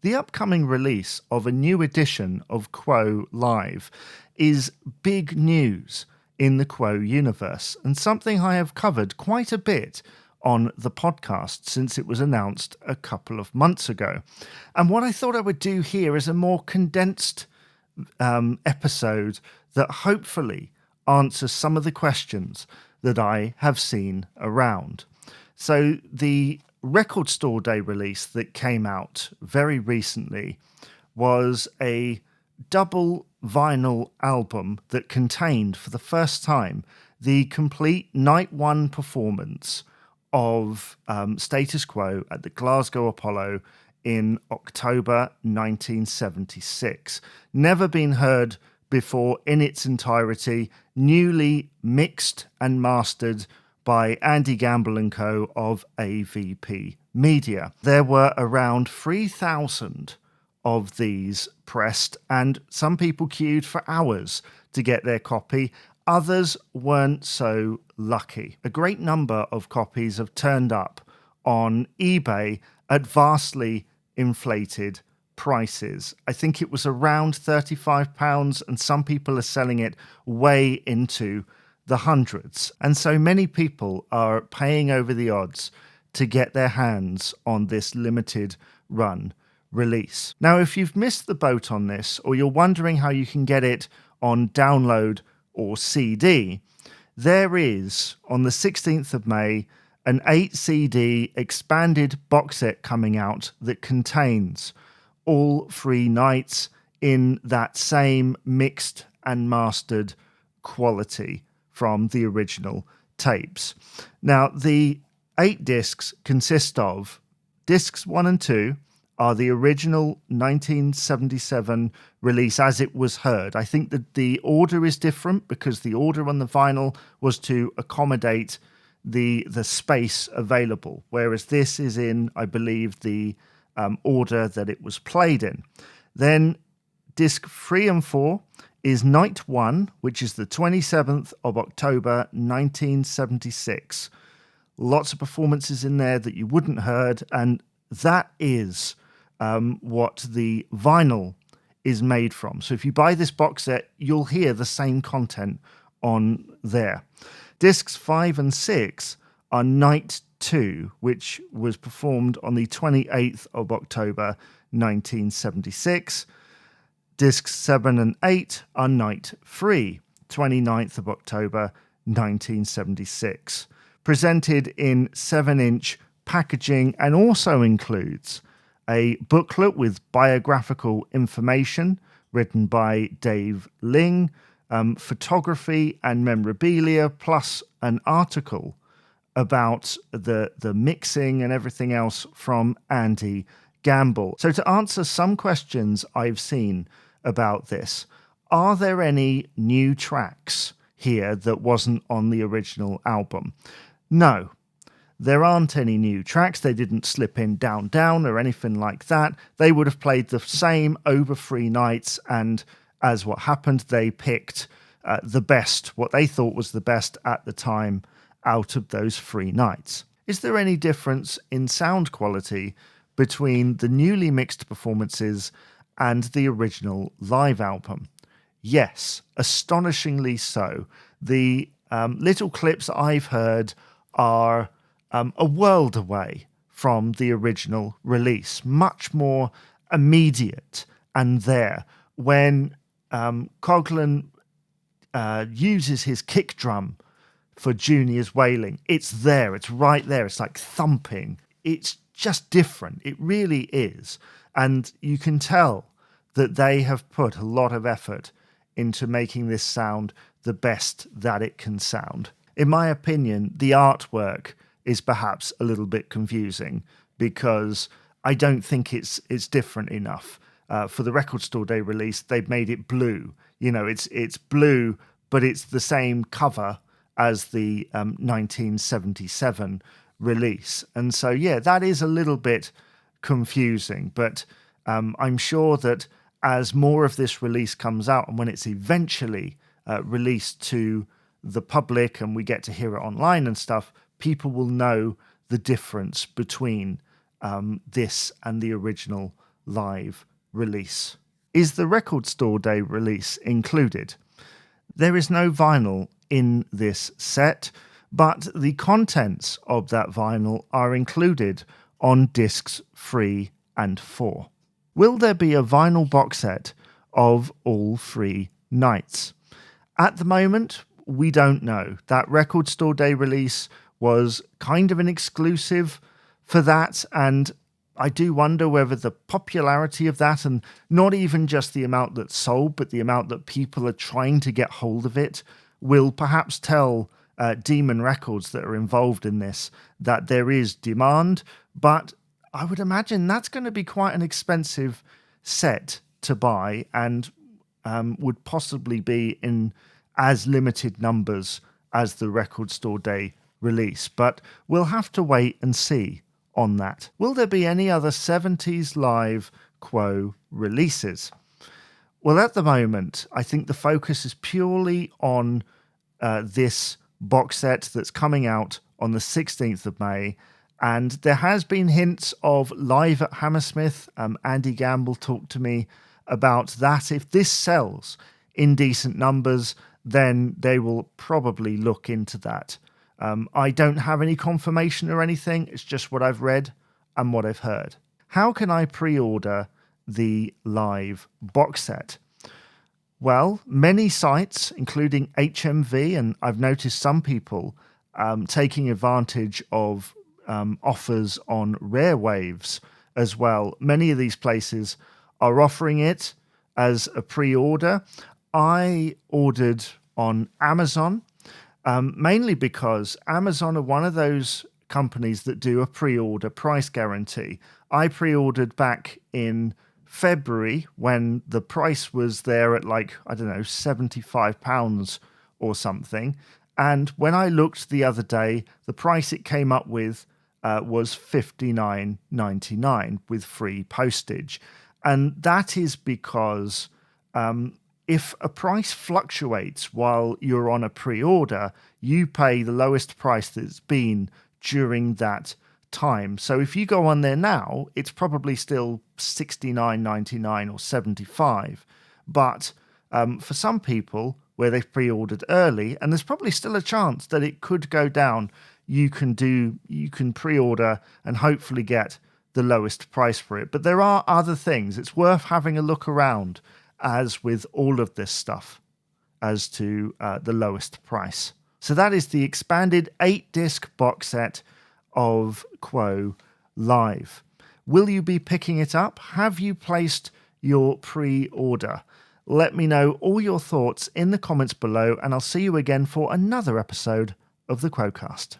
The upcoming release of a new edition of Quo Live is big news in the Quo Universe, and something I have covered quite a bit on the podcast since it was announced a couple of months ago. And what I thought I would do here is a more condensed episode that hopefully answers some of the questions that I have seen around. So the Record Store Day release that came out very recently was a double vinyl album that contained for the first time the complete night one performance of Status Quo at the Glasgow Apollo in October 1976. Never been heard before in its entirety, newly mixed and mastered by Andy Gamble & Co. of AVP Media. There were around 3,000 of these pressed, and some people queued for hours to get their copy. Others weren't so lucky. A great number of copies have turned up on eBay at vastly inflated prices. I think it was around £35, and some people are selling it way into the hundreds. And so many people are paying over the odds to get their hands on this limited run release. Now, if you've missed the boat on this, or you're wondering how you can get it on download or CD, there is, on the 16th of May, an 8 CD expanded box set coming out that contains all 3 nights in that same mixed and mastered quality from the original tapes. Now, the 8 discs consist of discs 1 and 2 are the original 1977 release as it was heard. I think that the order is different because the order on the vinyl was to accommodate the space available, whereas this is in, I believe, the order that it was played in. Then disc 3 and 4 is Night 1, which is the 27th of October 1976. Lots of performances in there that you wouldn't heard, and that is what the vinyl is made from. So if you buy this box set, you'll hear the same content on there. Discs 5 and 6 are Night 2, which was performed on the 28th of October 1976. Discs 7 and 8 are Night 3, 29th of October 1976. Presented in 7-inch packaging, and also includes a booklet with biographical information written by Dave Ling, photography and memorabilia, plus an article about the mixing and everything else from Andy Gamble. So to answer some questions I've seen about this, are there any new tracks here that wasn't on the original album? No, there aren't any new tracks. They didn't slip in Down Down or anything like that. They would have played the same over 3 nights, and as what happened, they picked the best, what they thought was the best at the time out of those 3 nights. Is there any difference in sound quality between the newly mixed performances and the original live album? Yes, astonishingly so. The little clips I've heard are a world away from the original release, much more immediate and there. When Coughlin uses his kick drum for Junior's wailing, it's there, it's right there, it's like thumping. It's just different, it really is. And you can tell that they have put a lot of effort into making this sound the best that it can sound. In my opinion, the artwork is perhaps a little bit confusing because I don't think it's different enough. For the Record Store Day release, they've made it blue. You know, it's blue, but it's the same cover as the 1977 release. And so, yeah, that is a little bit confusing, but I'm sure that as more of this release comes out and when it's eventually released to the public and we get to hear it online and stuff, people will know the difference between this and the original Live release. Is the Record Store Day release included? There is no vinyl in this set, but the contents of that vinyl are included on discs 3 and 4. Will there be a vinyl box set of all 3 nights? At the moment, we don't know. That Record Store Day release was kind of an exclusive for that, and I do wonder whether the popularity of that, and not even just the amount that's sold, but the amount that people are trying to get hold of it, will perhaps tell Demon Records that are involved in this that there is demand. But I would imagine that's going to be quite an expensive set to buy, and would possibly be in as limited numbers as the Record Store Day release. But we'll have to wait and see on that. Will there be any other 70s Live Quo releases? Well, at the moment, I think the focus is purely on this box set that's coming out on the 16th of May. And there has been hints of Live at Hammersmith. Andy Gamble talked to me about that. If this sells in decent numbers, then they will probably look into that. I don't have any confirmation or anything. It's just what I've read and what I've heard. How can I pre-order the Live box set? Well, many sites, including HMV, and I've noticed some people taking advantage of offers on Rare Waves as well. Many of these places are offering it as a pre-order. I ordered on Amazon, mainly because Amazon are one of those companies that do a pre-order price guarantee. I pre-ordered back in February when the price was there at £75 or something. And when I looked the other day, the price it came up with was $59.99 with free postage. And that is because if a price fluctuates while you're on a pre-order, you pay the lowest price that's been during that time. So if you go on there now, it's probably still $69.99 or $75. But for some people where they've pre-ordered early, and there's probably still a chance that it could go down, you can pre-order and hopefully get the lowest price for it. But there are other things. It's worth having a look around, as with all of this stuff, as to the lowest price. So that is the expanded 8-disc box set of Quo Live. Will you be picking it up? Have you placed your pre-order? Let me know all your thoughts in the comments below, and I'll see you again for another episode of the Quo-Cast.